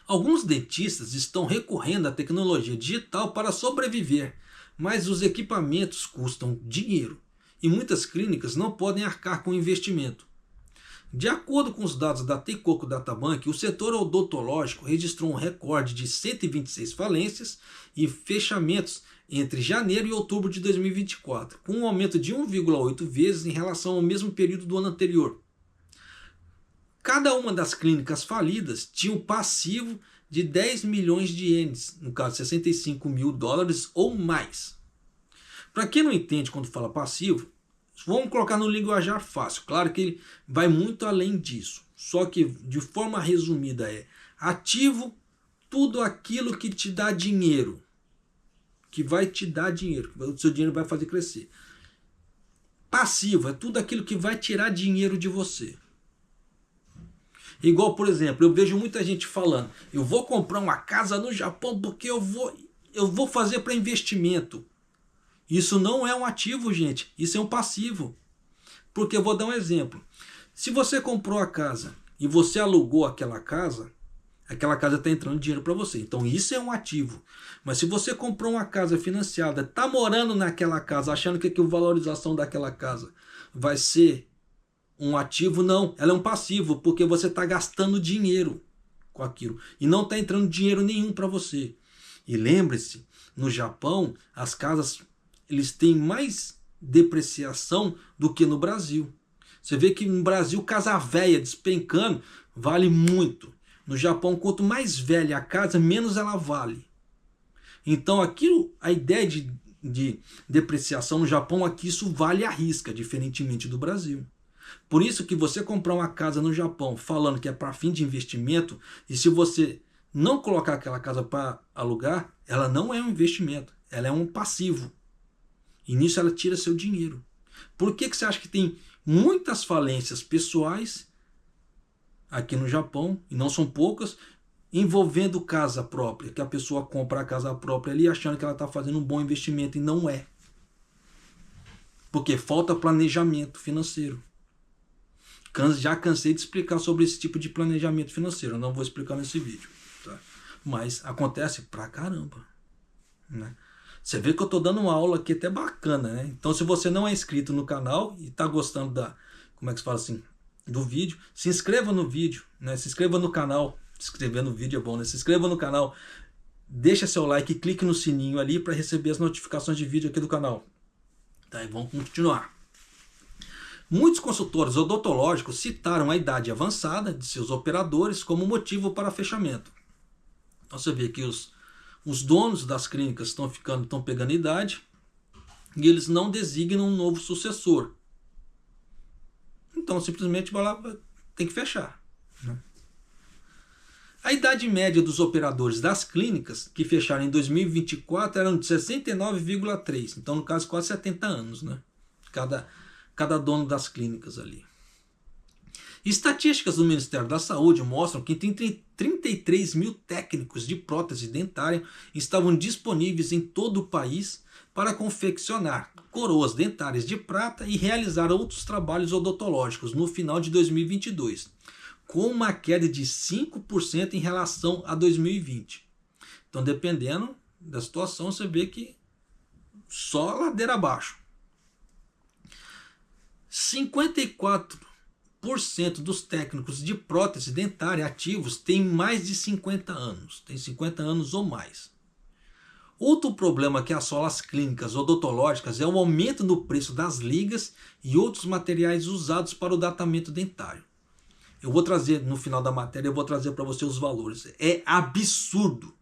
Alguns dentistas estão recorrendo à tecnologia digital para sobreviver, mas os equipamentos custam dinheiro e muitas clínicas não podem arcar com o investimento. De acordo com os dados da Teikoku Databank, o setor odontológico registrou um recorde de 126 falências e fechamentos entre janeiro e outubro de 2024, com um aumento de 1,8 vezes em relação ao mesmo período do ano anterior. Cada uma das clínicas falidas tinha um passivo de 10 milhões de ienes, no caso 65 mil dólares ou mais. Para quem não entende quando fala passivo, vamos colocar no linguajar fácil. Claro que ele vai muito além disso. Só que de forma resumida é ativo, tudo aquilo que te dá dinheiro. Que vai te dar dinheiro. O seu dinheiro vai fazer crescer. Passivo é tudo aquilo que vai tirar dinheiro de você. Igual, por exemplo, eu vejo muita gente falando, eu vou comprar uma casa no Japão porque eu vou fazer para investimento. Isso não é um ativo, gente. Isso é um passivo. Porque eu vou dar um exemplo. Se você comprou a casa e você alugou aquela casa está entrando dinheiro para você. Então isso é um ativo. Mas se você comprou uma casa financiada, está morando naquela casa, achando que a valorização daquela casa vai ser um ativo, não. Ela é um passivo, porque você está gastando dinheiro com aquilo. E não está entrando dinheiro nenhum para você. E lembre-se, no Japão, as casas eles têm mais depreciação do que no Brasil. Você vê que no Brasil, casa velha despencando vale muito. No Japão, quanto mais velha a casa, menos ela vale. Então, aquilo, a ideia de depreciação no Japão, aqui isso vale à risca, diferentemente do Brasil. Por isso que você comprar uma casa no Japão falando que é para fim de investimento, e se você não colocar aquela casa para alugar, ela não é um investimento, ela é um passivo. E nisso ela tira seu dinheiro. Por que você acha que tem muitas falências pessoais aqui no Japão, e não são poucas, envolvendo casa própria, que a pessoa compra a casa própria ali achando que ela está fazendo um bom investimento e não é. Porque falta planejamento financeiro. Já cansei de explicar sobre esse tipo de planejamento financeiro, eu não vou explicar nesse vídeo. Tá? Mas acontece pra caramba. Né? Você vê que eu estou dando uma aula aqui até bacana, né? Então se você não é inscrito no canal e está gostando como é que se fala assim, do vídeo, se inscreva no vídeo, né? Se inscreva no canal, se inscrever no vídeo é bom, né? Se inscreva no canal, deixa seu like e clique no sininho ali para receber as notificações de vídeo aqui do canal. Tá, e vamos continuar. Muitos consultores odontológicos citaram a idade avançada de seus operadores como motivo para fechamento. Então você vê que os donos das clínicas estão pegando idade e eles não designam um novo sucessor. Então simplesmente vai lá, tem que fechar. Né? A idade média dos operadores das clínicas que fecharam em 2024 eram de 69,3. Então no caso quase 70 anos. Né? Cada dono das clínicas ali. Estatísticas do Ministério da Saúde mostram que 33 mil técnicos de prótese dentária estavam disponíveis em todo o país para confeccionar coroas dentárias de prata e realizar outros trabalhos odontológicos no final de 2022, com uma queda de 5% em relação a 2020. Então, dependendo da situação, você vê que só ladeira abaixo. 54% dos técnicos de prótese dentária ativos têm mais de 50 anos. Tem 50 anos ou mais. Outro problema que assola as clínicas odontológicas é o aumento no preço das ligas e outros materiais usados para o tratamento dentário. Eu vou trazer, no final da matéria, eu vou trazer para você os valores. É absurdo.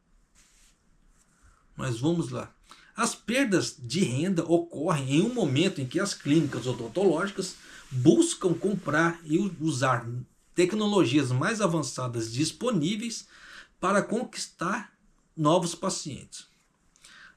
Mas vamos lá. As perdas de renda ocorrem em um momento em que as clínicas odontológicas buscam comprar e usar tecnologias mais avançadas disponíveis para conquistar novos pacientes.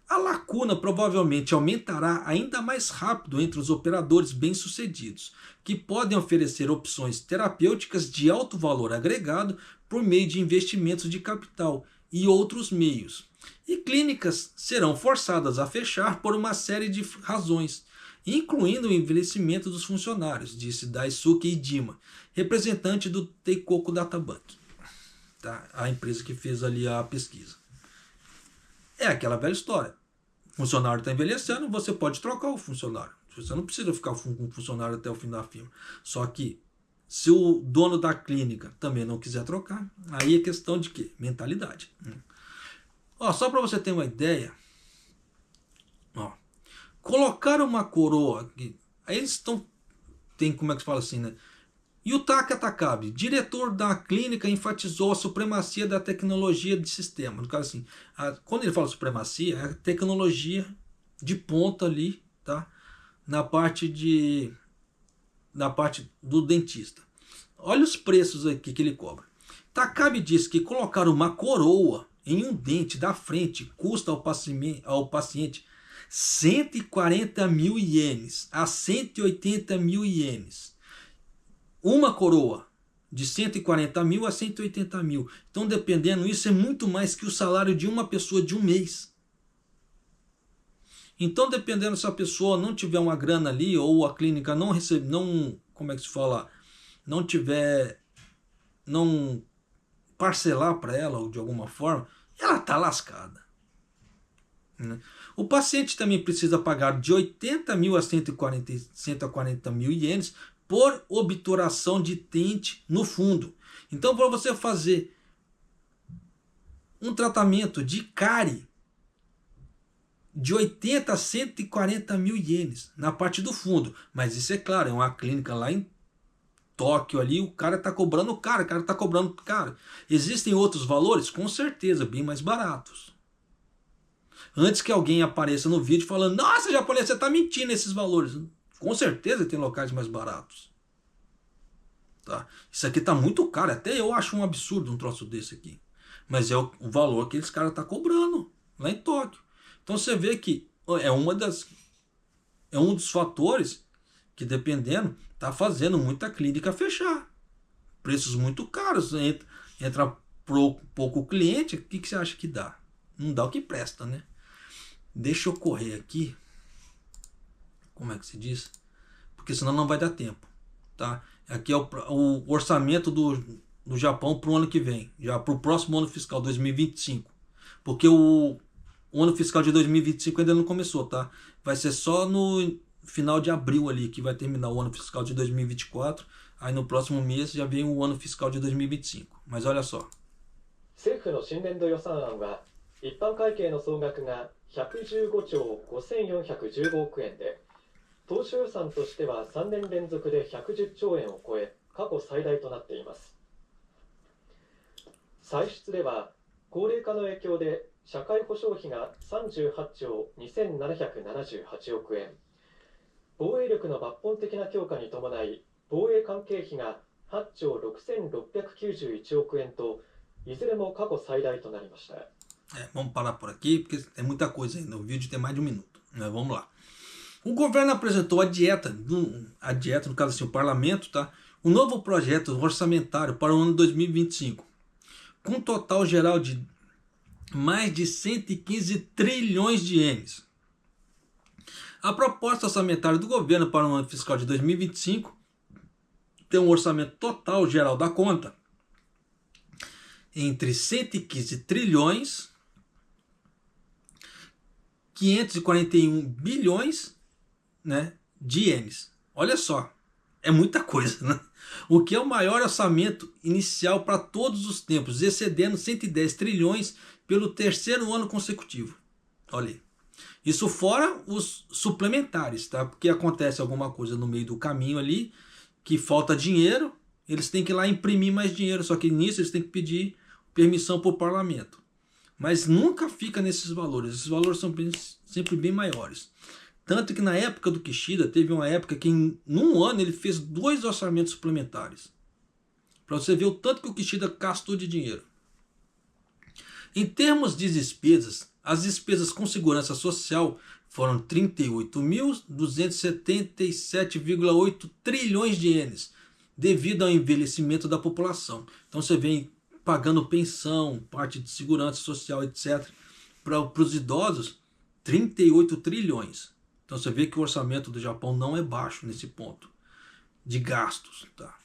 A lacuna provavelmente aumentará ainda mais rápido entre os operadores bem-sucedidos, que podem oferecer opções terapêuticas de alto valor agregado por meio de investimentos de capital e outros meios. E clínicas serão forçadas a fechar por uma série de razões, incluindo o envelhecimento dos funcionários, disse Daisuke Idima, representante do Teikoku Databank, tá? A empresa que fez ali a pesquisa. É aquela velha história. O funcionário está envelhecendo, você pode trocar o funcionário. Você não precisa ficar com o funcionário até o fim da firma. Só que, se o dono da clínica também não quiser trocar, aí é questão de quê? Mentalidade. Ó, só para você ter uma ideia, ó, colocar uma coroa aqui, aí eles estão, tem, como é que se fala assim, né? Yutaka Takabe, diretor da clínica, enfatizou a supremacia da tecnologia de sistema. No caso assim, quando ele fala supremacia, é a tecnologia de ponta ali, tá? Na parte do dentista. Olha os preços aqui que ele cobra. Takabe diz que colocar uma coroa em um dente da frente custa ao paciente 140 mil ienes a 180 mil ienes. Uma coroa de 140 mil a 180 mil. Então, dependendo, isso é muito mais que o salário de uma pessoa de um mês. Então, dependendo se a pessoa não tiver uma grana ali, ou a clínica não recebe, como é que se fala, não parcelar para ela, ou de alguma forma, ela está lascada. Né? O paciente também precisa pagar de 80 mil a 140 mil ienes por obturação de dente no fundo. Então, para você fazer um tratamento de cárie de 80 a 140 mil ienes na parte do fundo, mas isso é claro, é uma clínica lá em Tóquio ali, o cara está cobrando caro, o cara está cobrando caro. Existem outros valores? Com certeza, bem mais baratos. Antes que alguém apareça no vídeo falando, nossa, japonês, você está mentindo esses valores. Com certeza tem locais mais baratos. Tá? Isso aqui está muito caro. Até eu acho um absurdo um troço desse aqui. Mas é o valor que esses caras estão cobrando lá em Tóquio. Então você vê que é um dos fatores que, dependendo, está fazendo muita clínica fechar. Preços muito caros. Entra pouco cliente. O que você acha que dá? Não dá o que presta, né? Deixa eu correr aqui. Como é que se diz? Porque senão não vai dar tempo, tá? Aqui é o orçamento do Japão para o ano que vem, já para o próximo ano fiscal 2025, porque o ano fiscal de 2025 ainda não começou, tá? Vai ser só no final de abril ali que vai terminar o ano fiscal de 2024. Aí no próximo mês já vem o ano fiscal de 2025. Mas olha só. 政府の新年度予算案は一般会計の総額が115兆5415億円で、当初予算としては3年連続で110兆円を超え、過去最大となっています。歳出では高齢化の影響で社会保障費が38兆2778億円、防衛力の抜本的な強化に伴い防衛関係費が8兆6691億円と、いずれも過去最大となりました。Vamos parar por aqui, porque tem muita coisa ainda. O vídeo tem mais de 1 minuto. Mas vamos lá. O governo apresentou a dieta, no caso assim, o parlamento, tá? Um novo projeto orçamentário para o ano 2025, com um total geral de mais de 115 trilhões de ienes. A proposta orçamentária do governo para o ano fiscal de 2025 tem um orçamento total geral da conta entre 115 trilhões 541 bilhões, né, de ienes. Olha só, é muita coisa, né? O que é o maior orçamento inicial para todos os tempos, excedendo 110 trilhões pelo terceiro ano consecutivo. Olha aí. Isso fora os suplementares, tá? Porque acontece alguma coisa no meio do caminho ali, que falta dinheiro, eles têm que ir lá imprimir mais dinheiro, só que nisso eles têm que pedir permissão para o parlamento. mas nunca fica nesses valores. Esses valores são sempre bem maiores. Tanto que na época do Kishida, teve uma época que num ano ele fez 2 orçamentos suplementares. Para você ver o tanto que o Kishida gastou de dinheiro. Em termos de despesas, as despesas com segurança social foram 38.277,8 trilhões de ienes, devido ao envelhecimento da população. Então você vem pagando pensão, parte de segurança social, etc. Para os idosos, 38 trilhões. Então você vê que o orçamento do Japão não é baixo nesse ponto de gastos. Tá?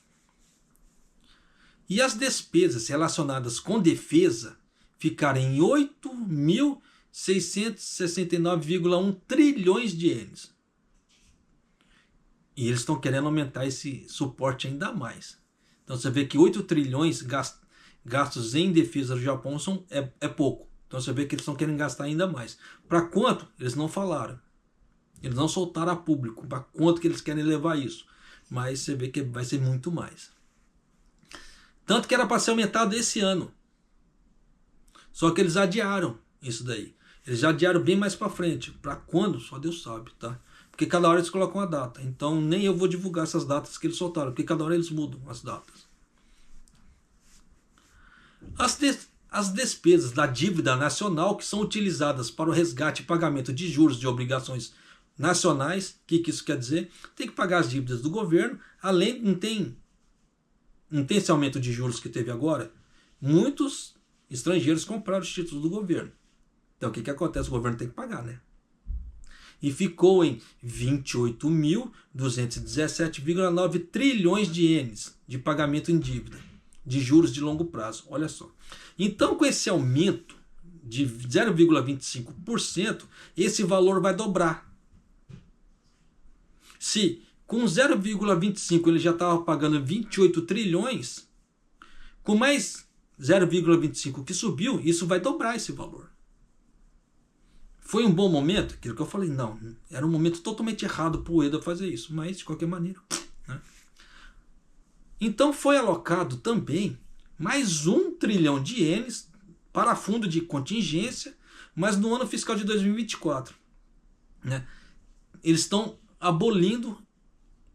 E as despesas relacionadas com defesa ficaram em 8.669,1 trilhões de ienes. E eles estão querendo aumentar esse suporte ainda mais. Então você vê que 8 trilhões gastos em defesa do Japão é pouco. Então você vê que eles estão querendo gastar ainda mais. Para quanto? Eles não falaram. Eles não soltaram a público para quanto que eles querem levar isso. Mas você vê que vai ser muito mais. Tanto que era para ser aumentado esse ano. Só que eles adiaram isso daí. Eles já adiaram bem mais para frente. Para quando? Só Deus sabe, tá? Porque cada hora eles colocam uma data. Então nem eu vou divulgar essas datas que eles soltaram. Porque cada hora eles mudam as datas. As despesas da dívida nacional que são utilizadas para o resgate e pagamento de juros de obrigações nacionais. O que isso quer dizer? Tem que pagar as dívidas do governo. Além, não tem esse aumento de juros que teve agora. Muitos estrangeiros compraram os títulos do governo. Então o que acontece? O governo tem que pagar, né? E ficou em 28.217,9 trilhões de ienes de pagamento em dívida, de juros de longo prazo. Olha só. Então com esse aumento de 0,25%, esse valor vai dobrar. Se com 0,25 ele já estava pagando 28 trilhões, com mais 0,25 que subiu, isso vai dobrar esse valor. Foi um bom momento? Aquilo que eu falei, não. Era um momento totalmente errado para o Ueda fazer isso, mas de qualquer maneira. Né? Então foi alocado também mais 1 trilhão de ienes para fundo de contingência, mas no ano fiscal de 2024. Né? Eles estão abolindo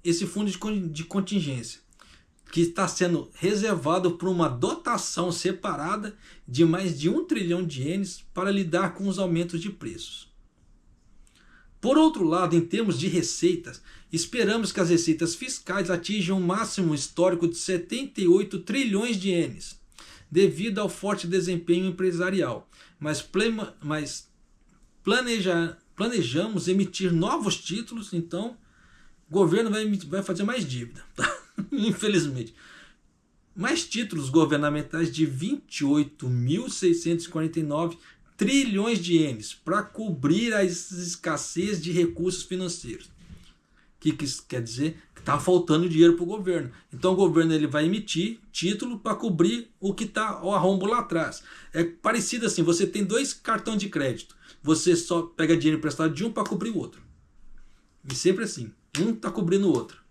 esse fundo de contingência, que está sendo reservado para uma dotação separada de mais de 1 trilhão de ienes para lidar com os aumentos de preços. Por outro lado, em termos de receitas, esperamos que as receitas fiscais atinjam um máximo histórico de 78 trilhões de ienes, devido ao forte desempenho empresarial, mas planejamos emitir novos títulos, então o governo vai fazer mais dívida. Infelizmente. Mais títulos governamentais de 28.649 trilhões de ienes para cobrir a escassez de recursos financeiros. O que isso quer dizer? Que está faltando dinheiro para o governo. Então o governo ele vai emitir título para cobrir o que está o arrombo lá atrás. É parecido assim, você tem 2 cartões de crédito. Você só pega dinheiro emprestado de um para cobrir o outro. E sempre assim. Um está cobrindo o outro.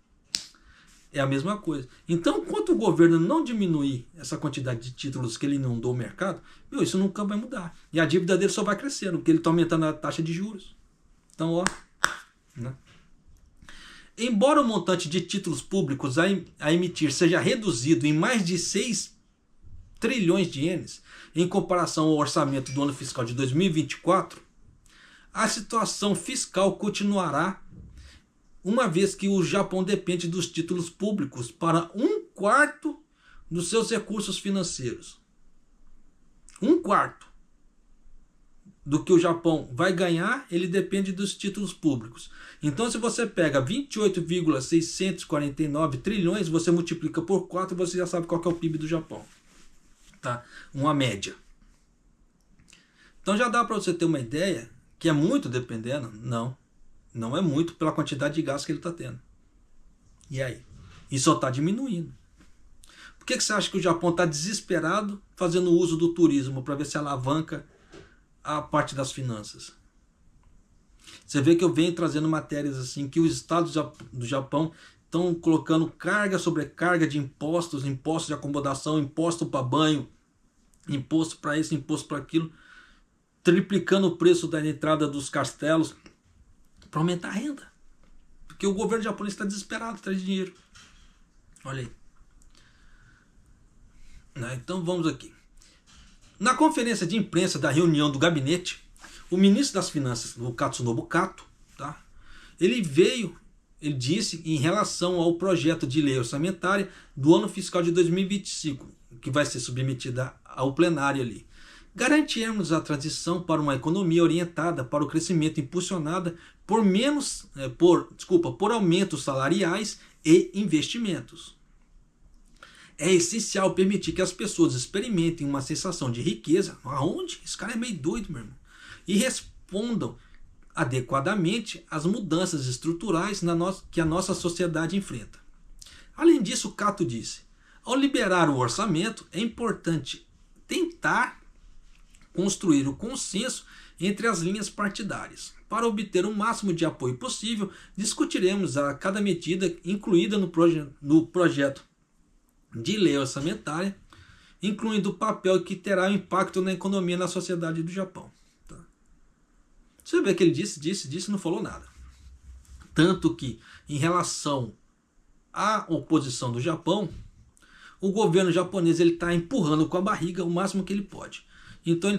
É a mesma coisa. Então, enquanto o governo não diminuir essa quantidade de títulos que ele inundou o mercado, isso nunca vai mudar. E a dívida dele só vai crescendo, porque ele está aumentando a taxa de juros. Então, ó. Né? Embora o montante de títulos públicos a emitir seja reduzido em mais de 6 trilhões de ienes, em comparação ao orçamento do ano fiscal de 2024, a situação fiscal continuará, uma vez que o Japão depende dos títulos públicos para 1/4 dos seus recursos financeiros. 1/4 do que o Japão vai ganhar, ele depende dos títulos públicos. Então, se você pega 28,649 trilhões, você multiplica por 4 e você já sabe qual que é o PIB do Japão. Tá? Uma média. Então já dá para você ter uma ideia que é muito dependendo? Não é muito pela quantidade de gastos que ele está tendo. E aí? E só está diminuindo. Por que você acha que o Japão está desesperado fazendo uso do turismo para ver se alavanca a parte das finanças? Você vê que eu venho trazendo matérias assim, que os estados do Japão estão colocando carga sobre carga de impostos, impostos de acomodação, imposto para banho, imposto para isso, imposto para aquilo. triplicando o preço da entrada dos castelos para aumentar a renda. Porque o governo japonês está desesperado atrás de dinheiro. Olha aí. Então vamos aqui. Na conferência de imprensa da reunião do gabinete, o ministro das Finanças, o Katsunobu Kato, tá? ele disse em relação ao projeto de lei orçamentária do ano fiscal de 2025, que vai ser submetida ao plenário ali. Garantirmos a transição para uma economia orientada para o crescimento impulsionada por aumentos salariais e investimentos. É essencial permitir que as pessoas experimentem uma sensação de riqueza. Aonde? Esse cara é meio doido, meu irmão. E respondam adequadamente às mudanças estruturais que a nossa sociedade enfrenta. Além disso, Kato disse, ao liberar o orçamento, é importante tentar construir o consenso entre as linhas partidárias. Para obter o máximo de apoio possível, discutiremos a cada medida incluída no projeto de lei orçamentária, incluindo o papel que terá impacto na economia e na sociedade do Japão. Tá? Você vê que ele disse e não falou nada. Tanto que, em relação à oposição do Japão, o governo japonês está empurrando com a barriga o máximo que ele pode. Então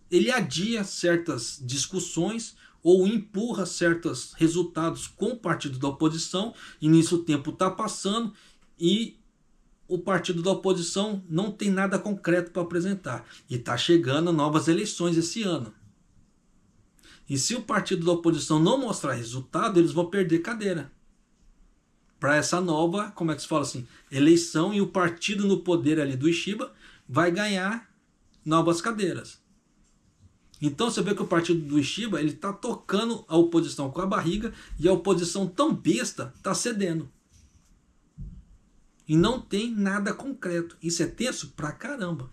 ele adia certas discussões ou empurra certos resultados com o partido da oposição, e nisso o tempo está passando e o partido da oposição não tem nada concreto para apresentar. E está chegando novas eleições esse ano. E se o partido da oposição não mostrar resultado, eles vão perder cadeira para essa nova, como é que se fala assim, eleição, e o partido no poder ali do Ishiba vai ganhar novas cadeiras. Então você vê que o partido do Ishiba ele está tocando a oposição com a barriga, e a oposição tão besta está cedendo. E não tem nada concreto. Isso é tenso pra caramba.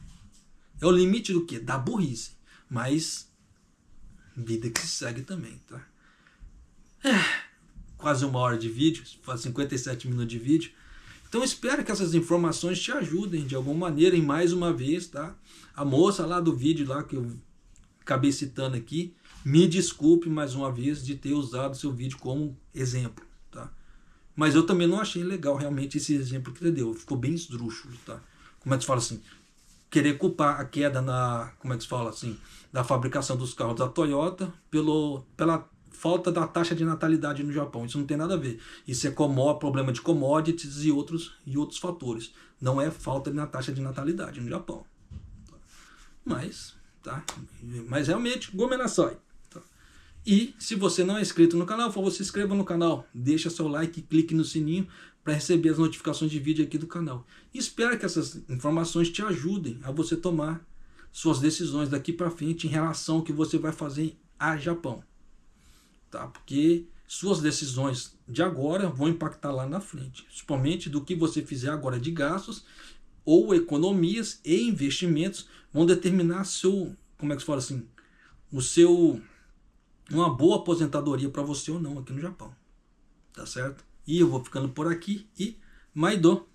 É o limite do quê? Da burrice. Mas vida que se segue também, tá? Quase 1 hora de vídeo, faz 57 minutos de vídeo. Então espero que essas informações te ajudem de alguma maneira, e mais uma vez, tá? A moça lá do vídeo lá que eu acabei citando aqui, me desculpe mais uma vez de ter usado seu vídeo como exemplo, tá? Mas eu também não achei legal realmente esse exemplo que ele deu. Ficou bem esdrúxulo, tá? Como é que se fala assim? Querer culpar a queda da fabricação dos carros da Toyota pela falta da taxa de natalidade no Japão. Isso não tem nada a ver. Isso é problema de commodities e outros fatores. Não é falta na taxa de natalidade no Japão. Mas realmente, Gomen Nasai. E se você não é inscrito no canal, por favor, se inscreva no canal, deixa seu like e clique no sininho para receber as notificações de vídeo aqui do canal. E espero que essas informações te ajudem a você tomar suas decisões daqui para frente em relação ao que você vai fazer a Japão. Tá? Porque suas decisões de agora vão impactar lá na frente, principalmente do que você fizer agora de gastos ou economias e investimentos vão determinar uma boa aposentadoria para você ou não aqui no Japão. Tá certo? E eu vou ficando por aqui e Maido!